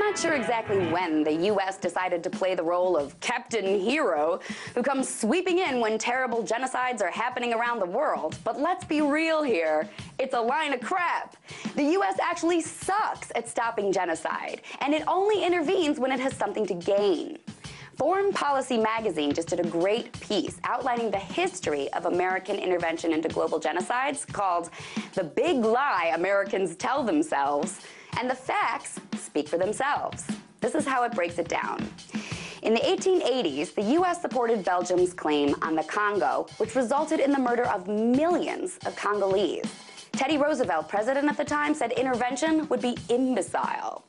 not sure exactly when the U.S. decided to play the role of Captain Hero, who comes sweeping in when terrible genocides are happening around the world. But let's be real here. It's a line of crap. The U.S. actually sucks at stopping genocide, and it only intervenes when it has something to gain. Foreign Policy magazine just did a great piece outlining the history of American intervention into global genocides called "The Big Lie Americans Tell Themselves," and the facts speak for themselves. This is how it breaks it down. In the 1880s, the U.S. supported Belgium's claim on the Congo, which resulted in the murder of millions of Congolese. Teddy Roosevelt, president at the time, said intervention would be imbecile.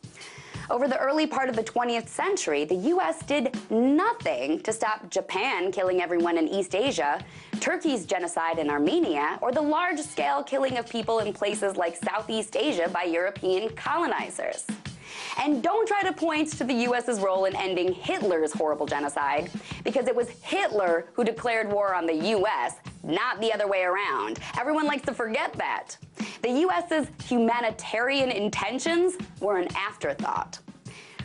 Over the early part of the 20th century, the U.S. did nothing to stop Japan killing everyone in East Asia, Turkey's genocide in Armenia, or the large-scale killing of people in places like Southeast Asia by European colonizers. And don't try to point to the U.S.'s role in ending Hitler's horrible genocide, because it was Hitler who declared war on the U.S., not the other way around. Everyone likes to forget that. The U.S.'s humanitarian intentions were an afterthought.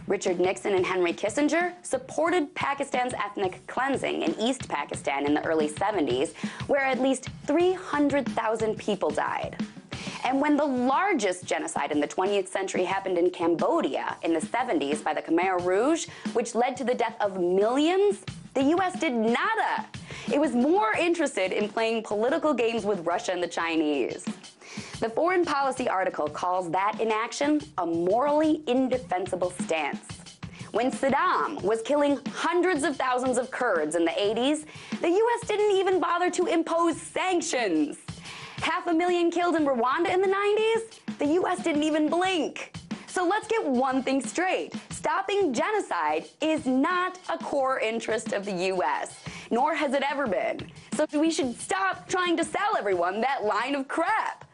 Richard Nixon and Henry Kissinger supported Pakistan's ethnic cleansing in East Pakistan in the early 70s, where at least 300,000 people died. And when the largest genocide in the 20th century happened in Cambodia in the 70s by the Khmer Rouge, which led to the death of millions, the U.S. did nada. It was more interested in playing political games with Russia and the Chinese. The Foreign Policy article calls that inaction a morally indefensible stance. When Saddam was killing hundreds of thousands of Kurds in the 80s, the U.S. didn't even bother to impose sanctions. 500,000 killed in Rwanda in the 90s, the U.S. didn't even blink. So let's get one thing straight. Stopping genocide is not a core interest of the U.S., nor has it ever been. So we should stop trying to sell everyone that line of crap.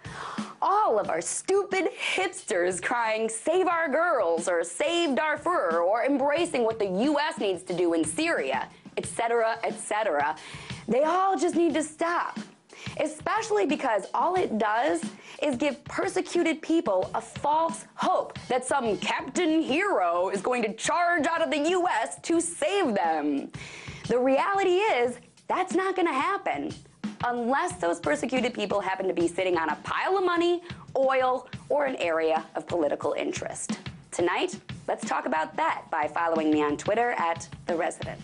All of our stupid hipsters crying "Save our girls" or "Save Darfur" or embracing what the U.S. needs to do in Syria, etc., etc., they all just need to stop. Especially because all it does is give persecuted people a false hope that some Captain Hero is going to charge out of the U.S. to save them. The reality is, that's not going to happen unless those persecuted people happen to be sitting on a pile of money, oil, or an area of political interest. Tonight, let's talk about that by following me on Twitter @TheResident.